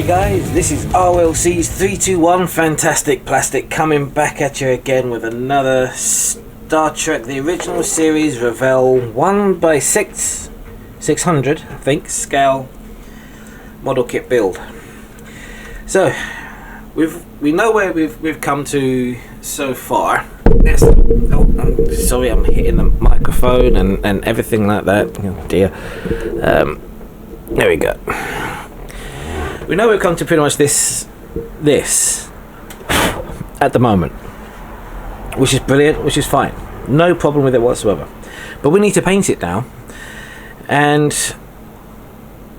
Hey guys, this is RLC's 321 Fantastic Plastic coming back at you again with another Star Trek the original series Revell 1x600 I think scale model kit build. So we know where we've come to so far. I'm sorry, I'm hitting the microphone and everything like that. Oh dear. There we go. We know we've come to pretty much this at the moment, which is brilliant, which is fine, no problem with it whatsoever. But we need to paint it now, and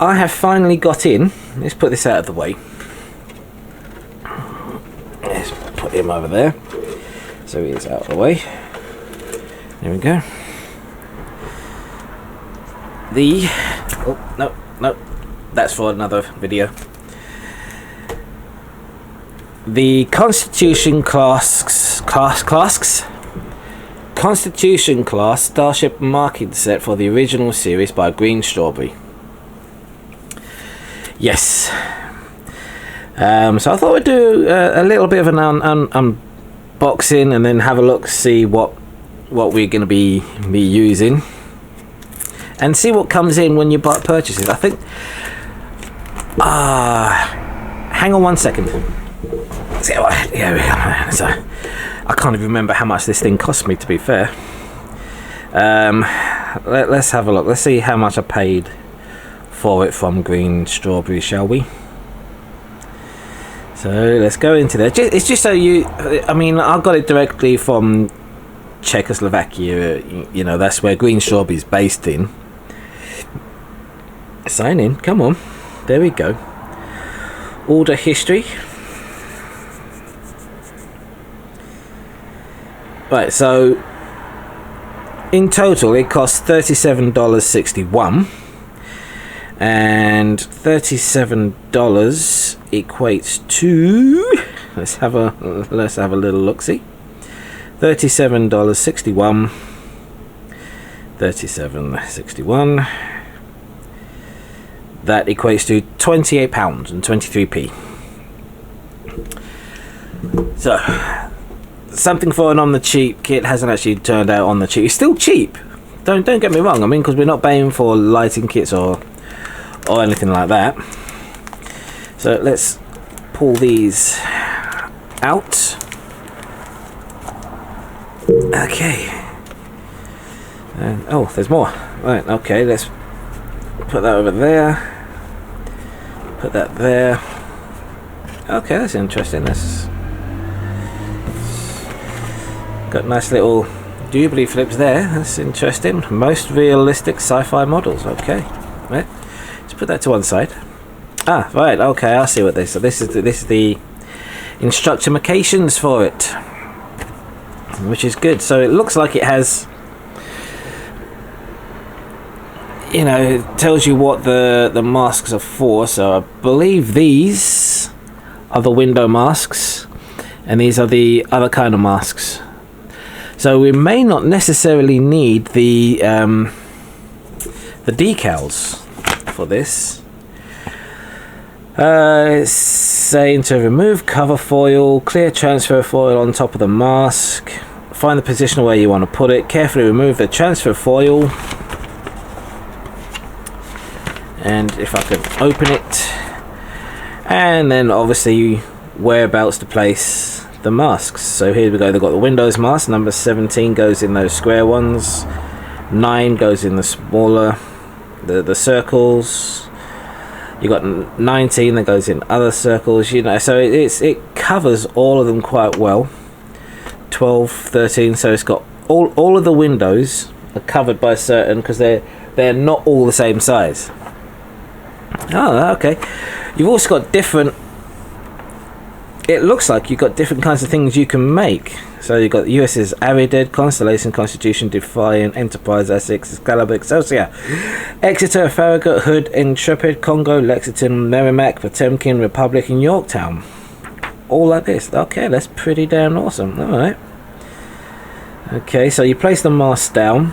I have finally got in. Let's put this out of the way. Let's put him over there so he is out of the way. There we go. No, that's for another video. The Constitution class Starship marking set for the original series by Green Strawberry. Yes. So I thought we'd do a little bit of an unboxing and then have a look, see what we're going to be using, and see what comes in when you purchase it. I think. Hang on one second. Yeah, so I can't even remember how much this thing cost me, to be fair. Let's have a look. Let's see how much I paid for it from Green Strawberry, shall we? So let's go into there. It's just so you, I mean, I got it directly from Czechoslovakia. You know, that's where Green Strawberry is based in. Sign in, come on. There we go. Order history. Right, so in total it cost $37.61, and $37 equates to, let's have a little look-see. $37.61, $37.61. That equates to £28 and 23p. So something for an on the cheap kit hasn't actually turned out on the cheap. It's still cheap. Don't get me wrong. I mean, because we're not paying for lighting kits or anything like that. So let's pull these out. Okay. And oh, there's more. Right. Okay. Let's put that over there. Put that there. Okay, that's interesting. That's got nice little doobly flips there. That's interesting. Most realistic sci-fi models. Okay, right. Let's put that to one side. Ah, right. Okay, I see what this. So this is the instructifications for it, which is good. So it looks like it has. You know, it tells you what the masks are for. So I believe these are the window masks, and these are the other kind of masks. So we may not necessarily need the decals for this. It's saying to remove cover foil, clear transfer foil on top of the mask, find the position where you want to put it, carefully remove the transfer foil, and if I could open it, and then obviously whereabouts to place the masks. So here we go. They've got the Windows mask. Number 17 goes in those square ones. 9 goes in the smaller, the circles. You got 19 that goes in other circles. You know, so it covers all of them quite well. 12, 13. So it's got all of the windows are covered by certain, because they're not all the same size. Oh, okay. You've also got different. It looks like you've got different kinds of things you can make. So you've got USS Arided, Constellation, Constitution, Defiant, Enterprise, Essex, Excalibur, Excelsior, Exeter, Farragut, Hood, Intrepid, Congo, Lexington, Merrimack, Potemkin, Republic, and Yorktown. All like this. Okay, that's pretty damn awesome. Alright. Okay, so you place the mask down,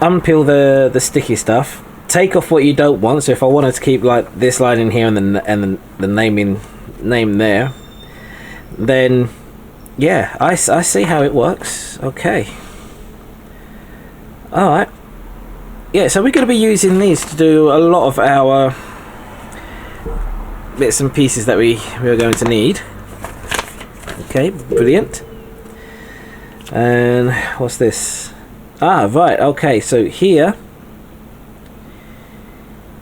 unpeel the sticky stuff, take off what you don't want. So if I wanted to keep like this line in here and the name there, then yeah, I see how it works. Okay, all right. Yeah, so we're going to be using these to do a lot of our bits and pieces that we're going to need. Okay, brilliant. And what's this? Ah, right. Okay, so here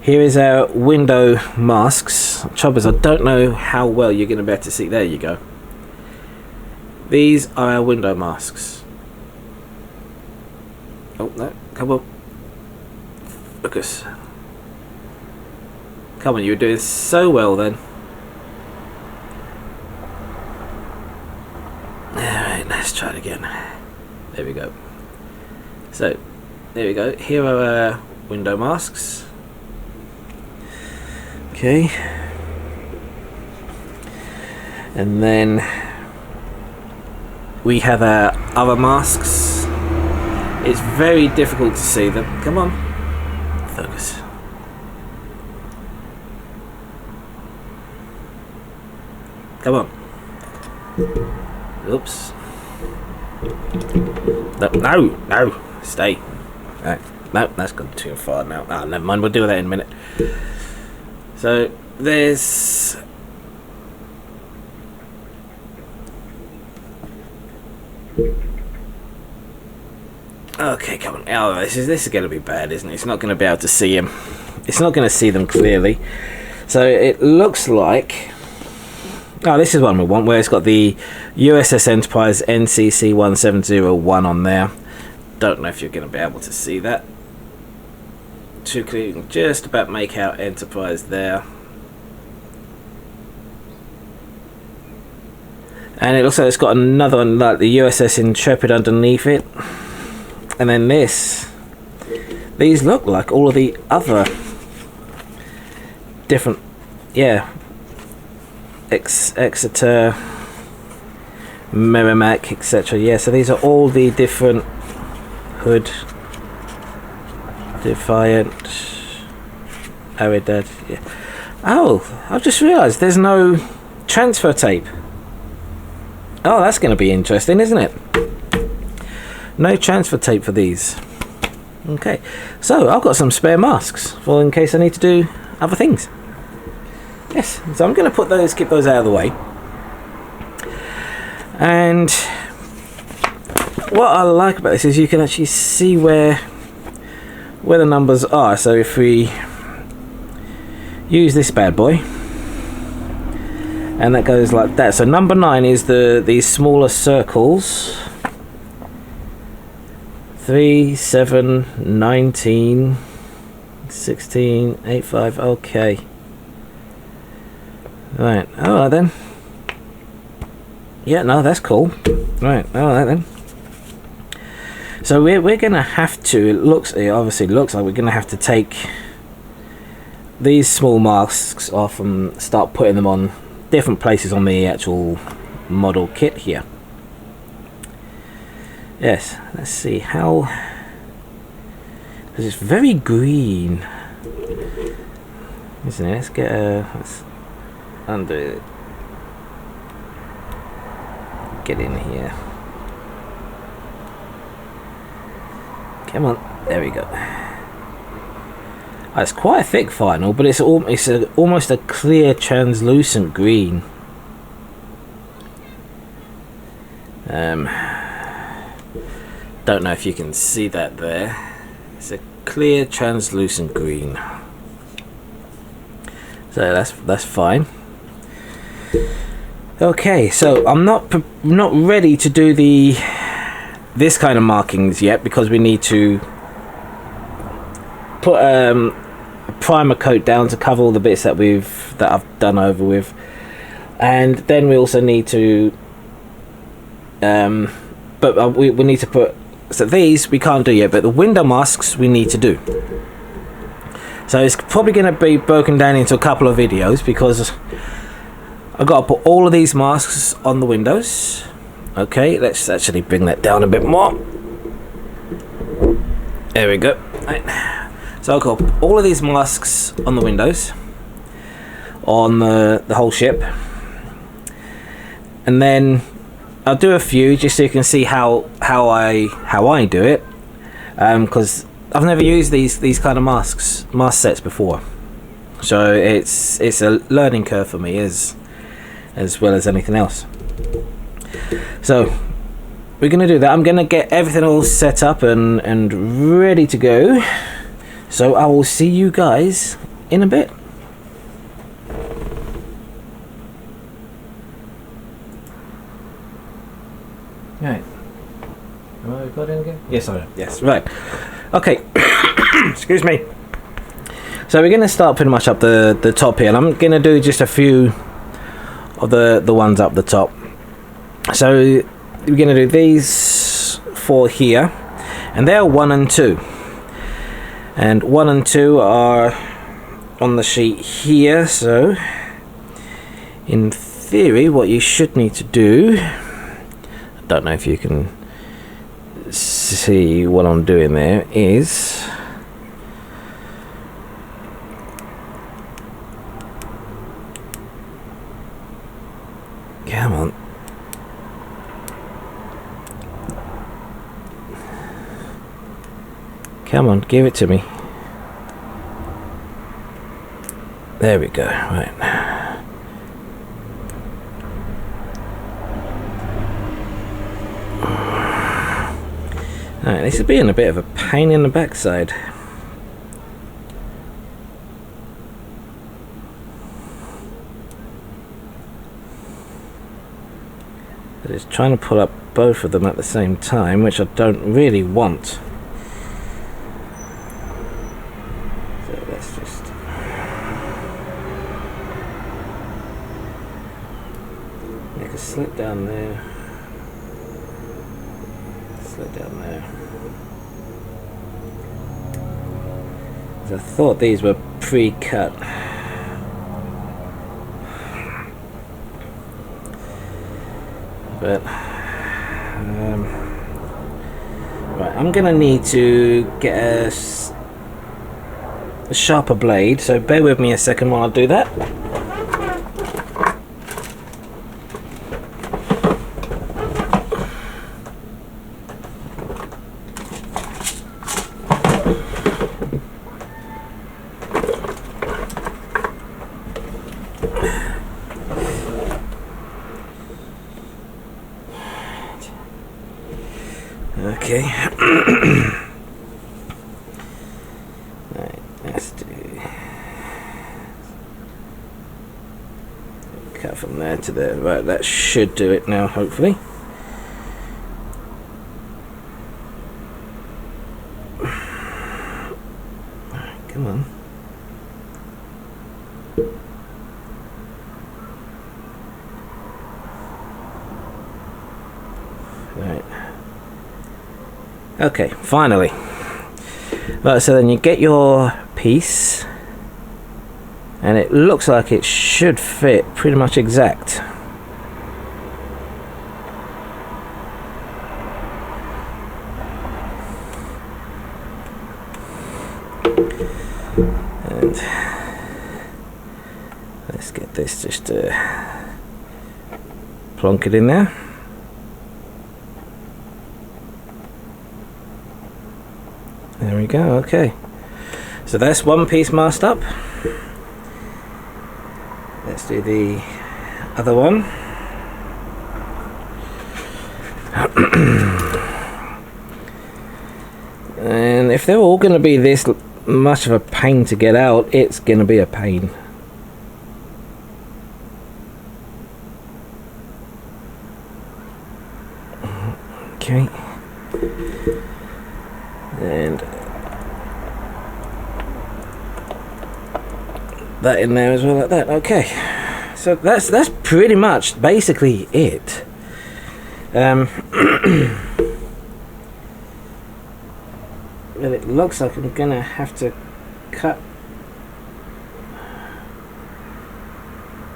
is our window masks. Trouble is, I don't know how well you're going to be able to see. There you go. These are our window masks. Oh no! Come on, focus. Come on, you were doing so well then. Alright, let's try it again. There we go. So, there we go. Here are our window masks. Okay. And then we have our other masks. It's very difficult to see them. Come on. Focus. Come on. Oops. No. Stay. Right. No, that's gone too far now. Ah, never mind. We'll do that in a minute. So there's okay. Come on. Oh, this is going to be bad, isn't it? It's not going to be able to see him. It's not going to see them clearly. So it looks like. Oh, this is one we want, where it's got the USS Enterprise NCC 1701 on there. Don't know if you're going to be able to see that too clearly. You can just about make out Enterprise there. And it looks like it's got another one, like the USS Intrepid underneath it. And then these look like all of the other different, yeah, Exeter, Merrimack, etc. Yeah, so these are all the different Hood, Defiant, Aridad. Yeah. Oh, I've just realised there's no transfer tape. Oh, that's going to be interesting, isn't it? No transfer tape for these. Okay, so I've got some spare masks for in case I need to do other things. Yes, so I'm going to keep those out of the way. And what I like about this is you can actually see where the numbers are. So if we use this bad boy, and that goes like that. So number 9 is these smaller circles. 3, 7, 19, 16, 8, 5. Okay. Right, alright then. Yeah, no, that's cool. Right, alright then. So we're gonna have to, it obviously looks like we're gonna have to take these small masks off and start putting them on different places on the actual model kit here. Yes, let's see how, because it's very green, isn't it? Let's get let's undo it. Get in here. Come on, there we go. It's quite a thick vinyl, but it's almost a clear, translucent green. Don't know if you can see that there. It's a clear, translucent green. So that's fine. Okay, so I'm not ready to do this kind of markings yet, because we need to put a primer coat down to cover all the bits that I've done over with, and then we also need to we need to put, so these we can't do yet, but the window masks we need to do. So it's probably going to be broken down into a couple of videos, because I've got to put all of these masks on the windows. Okay, let's actually bring that down a bit more. There we go. Right. So I'll got all of these masks on the windows, on the whole ship, and then I'll do a few just so you can see how I do it, because I've never used these kind of mask sets before, so it's a learning curve for me as well as anything else. So we're gonna do that. I'm gonna get everything all set up and ready to go. So I will see you guys in a bit. Right. Am I recording again? Yes, I am. Yes, right. Okay. Excuse me. So we're going to start pretty much up the top here. And I'm going to do just a few of the ones up the top. So we're going to do these 4 here. And they're 1 and 2. And 1 and 2 are on the sheet here. So in theory, what you should need to do... don't know if you can see what I'm doing there is come on, give it to me. There we go. Right. Alright, this is being a bit of a pain in the backside. But it's trying to pull up both of them at the same time, which I don't really want. So let's just... make a slit down there. Slit down there. I thought these were pre-cut. But right, I'm gonna need to get a sharper blade, so bear with me a second while I do that. Okay. Right, let's do cut from there to there. Right, that should do it now, hopefully. Right, come on. Right. Okay, finally. Right, so then you get your piece, and it looks like it should fit pretty much exact. And let's get this just plonk it in there. There we go. Okay, so that's one piece masked up. Let's do the other one. And if they're all going to be this much of a pain to get out, it's going to be a pain. Okay. And that in there as well, like that. Okay, so that's pretty much basically it. Well, it looks like I'm gonna have to cut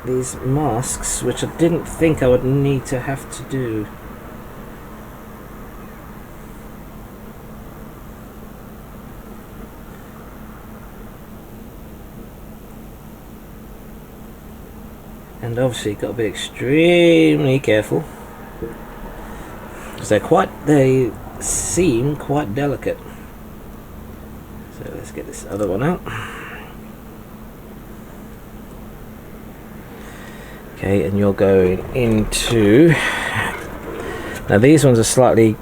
these masks, which I didn't think I would need to have to do. And obviously got to be extremely careful, because they seem quite delicate. So let's get this other one out. Okay, and you're going into, now these ones are slightly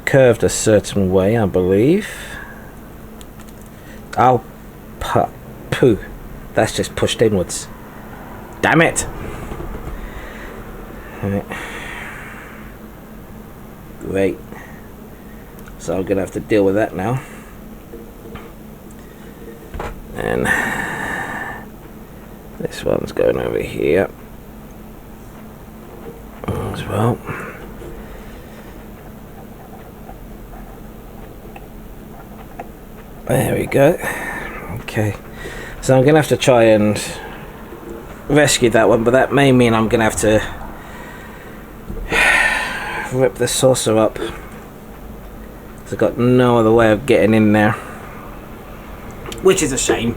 curved a certain way, I believe. Oh, poo, that's just pushed inwards. Damn it! Great. So I'm gonna have to deal with that now. And this one's going over here as well. There we go. Okay. So I'm gonna have to try and rescue that one, but that may mean I'm gonna have to rip the saucer up. So I've got no other way of getting in there, which is a shame.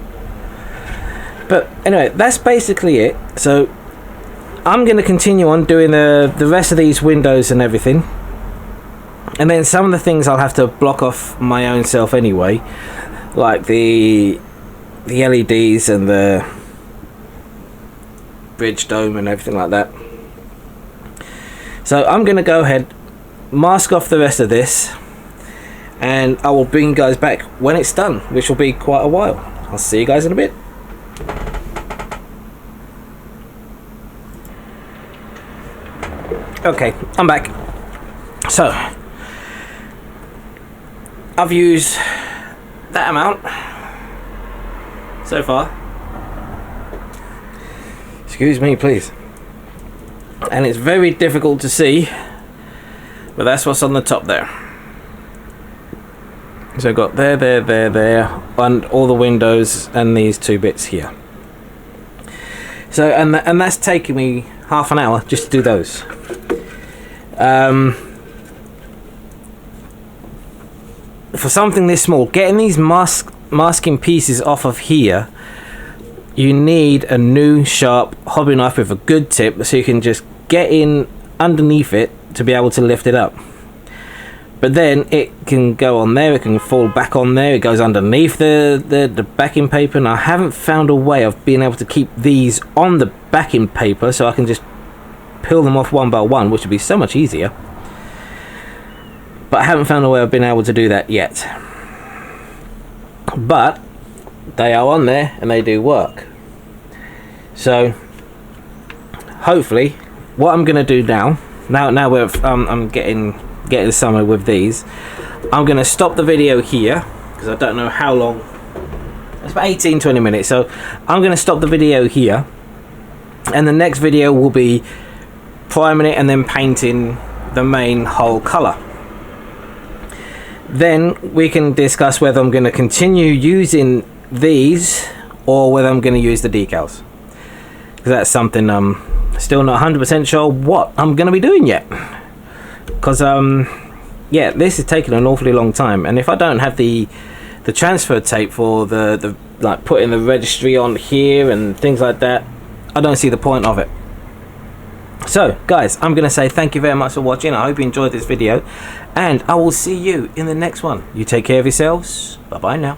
But anyway, that's basically it. So I'm gonna continue on doing the rest of these windows and everything, and then some of the things I'll have to block off my own self anyway, like the LEDs and the bridge dome and everything like that. So I'm gonna go ahead, mask off the rest of this, and I will bring you guys back when it's done, which will be quite a while. I'll see you guys in a bit. Okay, I'm back. So I've used that amount so far. Excuse me, please. And it's very difficult to see, but that's what's on the top there. So I've got there, and all the windows and these two bits here. So and that's taken me half an hour just to do those. For something this small, getting these masking pieces off of here, you need a new sharp hobby knife with a good tip, so you can just get in underneath it to be able to lift it up. But then it can go on there, it can fall back on there, it goes underneath the backing paper, and I haven't found a way of being able to keep these on the backing paper so I can just peel them off one by one, which would be so much easier. But I haven't found a way of being able to do that yet. But they are on there and they do work. So hopefully what I'm gonna do now we're I'm getting somewhere with these, I'm gonna stop the video here because I don't know how long. It's about 18-20 minutes, so I'm gonna stop the video here, and the next video will be priming it and then painting the main whole color. Then we can discuss whether I'm going to continue using these or whether I'm going to use the decals, because that's something I'm still not 100% sure what I'm going to be doing yet, because yeah, this is taking an awfully long time, and if I don't have the transfer tape for the like putting the registry on here and things like that, I don't see the point of it. So guys, I'm gonna say thank you very much for watching. I hope you enjoyed this video, and I will see you in the next one. You take care of yourselves. Bye bye now.